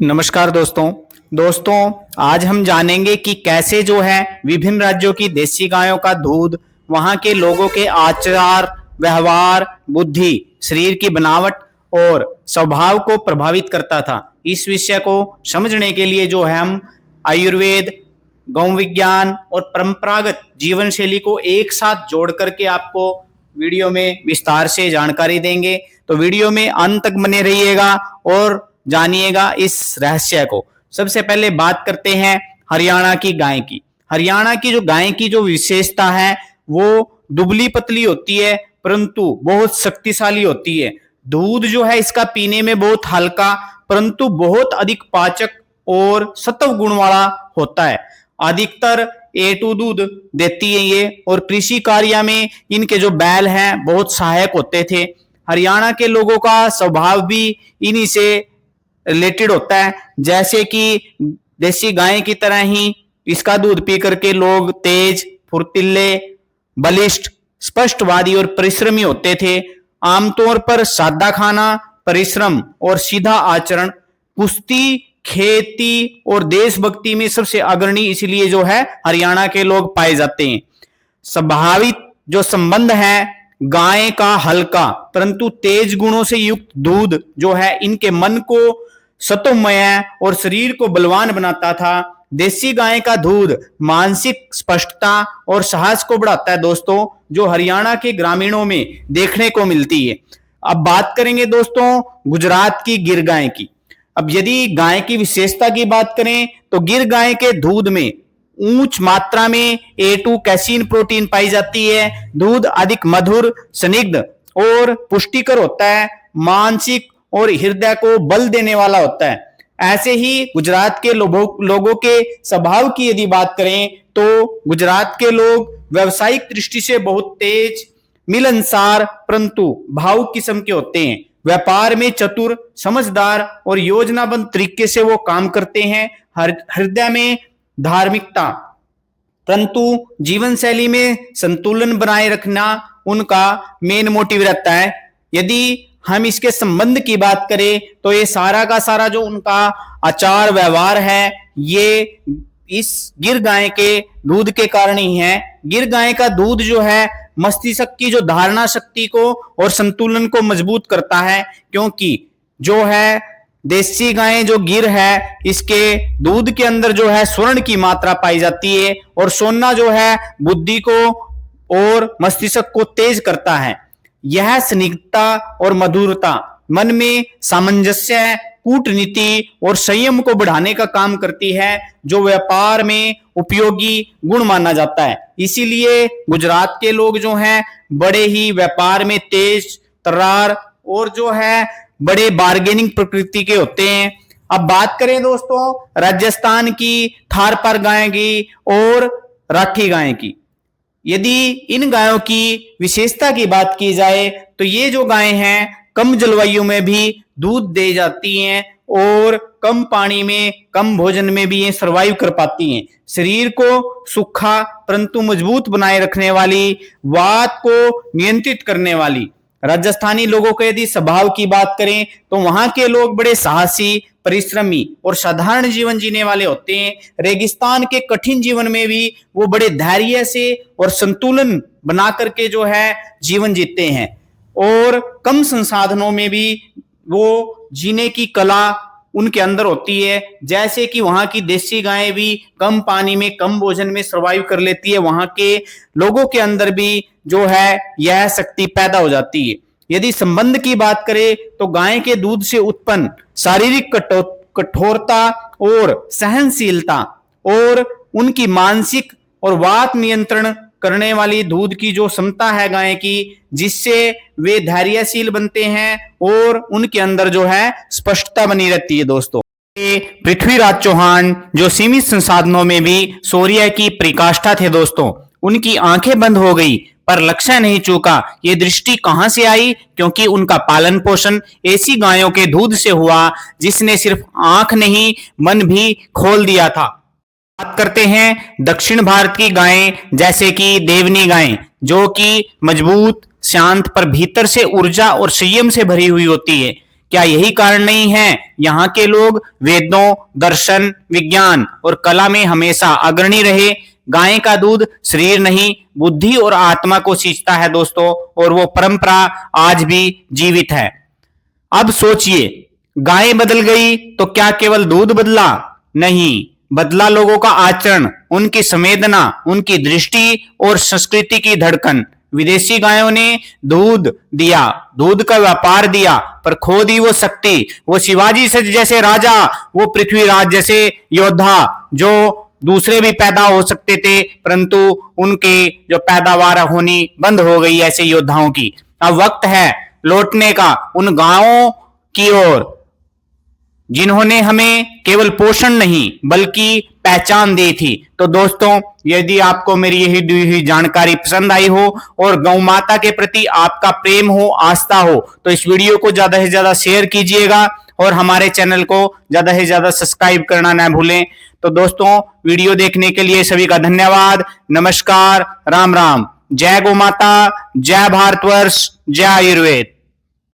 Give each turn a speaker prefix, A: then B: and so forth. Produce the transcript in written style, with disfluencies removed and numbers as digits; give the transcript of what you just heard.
A: नमस्कार दोस्तों आज हम जानेंगे कि कैसे जो है विभिन्न राज्यों की देसी गायों का दूध वहां के लोगों के आचार व्यवहार बुद्धि शरीर की बनावट और स्वभाव को प्रभावित करता था। इस विषय को समझने के लिए जो है हम आयुर्वेद गौ विज्ञान और परंपरागत जीवन शैली को एक साथ जोड़ करके आपको वीडियो में विस्तार से जानकारी देंगे। तो वीडियो में अंत तक बने रहिएगा और जानिएगा इस रहस्य को। सबसे पहले बात करते हैं हरियाणा की गाय की। हरियाणा की जो गाय की जो विशेषता है वो दुबली पतली होती है परंतु बहुत शक्तिशाली होती है। दूध जो है इसका पीने में बहुत हल्का परंतु बहुत अधिक पाचक और सत्व गुण वाला होता है। अधिकतर A2 दूध देती है ये और कृषि कार्य में इनके जो बैल हैं बहुत सहायक होते थे। हरियाणा के लोगों का स्वभाव भी इन्हीं से रिलेटेड होता है, जैसे कि देसी गाय की तरह ही इसका दूध पी करके लोग तेज फुर्तीले बलिष्ठ स्पष्टवादी और परिश्रमी होते थे। आमतौर पर सादा खाना परिश्रम और सीधा आचरण कुश्ती खेती और देशभक्ति में सबसे अग्रणी इसलिए जो है हरियाणा के लोग पाए जाते हैं। स्वाभाविक जो संबंध है गाय का हल्का परंतु तेज गुणों से युक्त दूध जो है इनके मन को सत्वमय और शरीर को बलवान बनाता था। देसी गाय का दूध मानसिक स्पष्टता और साहस को बढ़ाता है दोस्तों, जो हरियाणा के ग्रामीणों में देखने को मिलती है। अब बात करेंगे दोस्तों गुजरात की गिर गाय की। अब यदि गाय की विशेषता की बात करें तो गिर गाय के दूध में उच्च मात्रा में A2 कैसीन प्रोटीन पाई जाती है। दूध अधिक मधुर स्निग्ध और पुष्टिकर होता है, मानसिक और हृदय को बल देने वाला होता है। ऐसे ही गुजरात के लोगों के स्वभाव की यदि बात करें तो गुजरात के लोग व्यवसायिक दृष्टि से बहुत तेज मिलनसार परंतु भावुक किस्म के होते हैं। व्यापार में चतुर समझदार और योजनाबद्ध तरीके से वो काम करते हैं। हृदय में धार्मिकता परंतु जीवन शैली में संतुलन बनाए रखना उनका मेन मोटिव रहता है। यदि हम इसके संबंध की बात करें तो ये सारा का सारा जो उनका आचार व्यवहार है ये इस गिर गाय के दूध के कारण ही है। गिर गाय का दूध जो है मस्तिष्क की जो धारणा शक्ति को और संतुलन को मजबूत करता है, क्योंकि जो है देसी गाय जो गिर है इसके दूध के अंदर जो है स्वर्ण की मात्रा पाई जाती है और सोना जो है बुद्धि को और मस्तिष्क को तेज करता है। यह स्निग्धता और मधुरता मन में सामंजस्य कूटनीति और संयम को बढ़ाने का काम करती है, जो व्यापार में उपयोगी गुण माना जाता है। इसीलिए गुजरात के लोग जो हैं बड़े ही व्यापार में तेज तर्रार और जो है बड़े बार्गेनिंग प्रकृति के होते हैं। अब बात करें दोस्तों राजस्थान की थारपार गाय की और राठी गाय की। यदि इन गायों की विशेषता की बात की जाए तो ये जो गाय हैं कम जलवायु में भी दूध दे जाती हैं और कम पानी में कम भोजन में भी ये सरवाइव कर पाती हैं। शरीर को सूखा परंतु मजबूत बनाए रखने वाली वात को नियंत्रित करने वाली। राजस्थानी लोगों के यदि स्वभाव की बात करें तो वहां के लोग बड़े साहसी परिश्रमी और साधारण जीवन जीने वाले होते हैं। रेगिस्तान के कठिन जीवन में भी वो बड़े धैर्य से और संतुलन बना करके जो है जीवन जीते हैं और कम संसाधनों में भी वो जीने की कला उनके अंदर होती है। जैसे कि वहां की देसी गायें भी कम पानी में कम भोजन में सर्वाइव कर लेती है, वहां के लोगों के अंदर भी जो है यह शक्ति पैदा हो जाती है। यदि संबंध की बात करें तो गाय के दूध से उत्पन्न शारीरिक कठोरता और सहनशीलता और उनकी मानसिक और वात नियंत्रण करने वाली दूध की जो क्षमता है गाय की, जिससे वे धैर्यशील बनते हैं और उनके अंदर जो है स्पष्टता बनी रहती है। दोस्तों पृथ्वीराज चौहान जो सीमित संसाधनों में भी शौर्य की पराकाष्ठा थे दोस्तों, उनकी आंखें बंद हो गई पर लक्ष्य नहीं चूका। ये दृष्टि कहां से आई? क्योंकि उनका पालन पोषण ऐसी गायों के दूध से हुआ जिसने सिर्फ आंख नहीं मन भी खोल दिया था। बात करते हैं दक्षिण भारत की गायें, जैसे कि देवनी गायें जो कि मजबूत शांत पर भीतर से ऊर्जा और संयम से भरी हुई होती है। क्या यही कारण नहीं है यहाँ के लोग वेदों, दर्शन, विज्ञान और कला में हमेशा अग्रणी रहे? गाय का दूध शरीर नहीं, बुद्धि और आत्मा को सींचता है दोस्तों, और वो परंपरा आज भी जीवित है। अब सोचिए, गाय बदल गई तो क्या केवल दूध बदला? नहीं, बदला लोगों का आचरण, उनकी संवेदना, उनकी दृष्टि और संस्कृति की धड़कन। विदेशी गायों ने दूध दिया, दूध का व्यापार दिया, पर खो दी वो शक्ति, वो शिवाजी से जैसे राजा, वो पृथ्वीराज जैसे योद्धा जो दूसरे भी पैदा हो सकते थे, परंतु उनके जो पैदावार होनी बंद हो गई ऐसे योद्धाओं की। अब वक्त है लौटने का उन गांवों की ओर जिन्होंने हमें केवल पोषण नहीं बल्कि पहचान दी थी। तो दोस्तों, यदि आपको मेरी यही दी हुई जानकारी पसंद आई हो और गौ माता के प्रति आपका प्रेम हो, आस्था हो, तो इस वीडियो को ज्यादा से ज्यादा शेयर कीजिएगा और हमारे चैनल को ज्यादा से ज्यादा सब्सक्राइब करना ना भूलें। तो दोस्तों, वीडियो देखने के लिए सभी का धन्यवाद। नमस्कार, राम राम, जय गौ माता, जय भारतवर्ष, जय आयुर्वेद।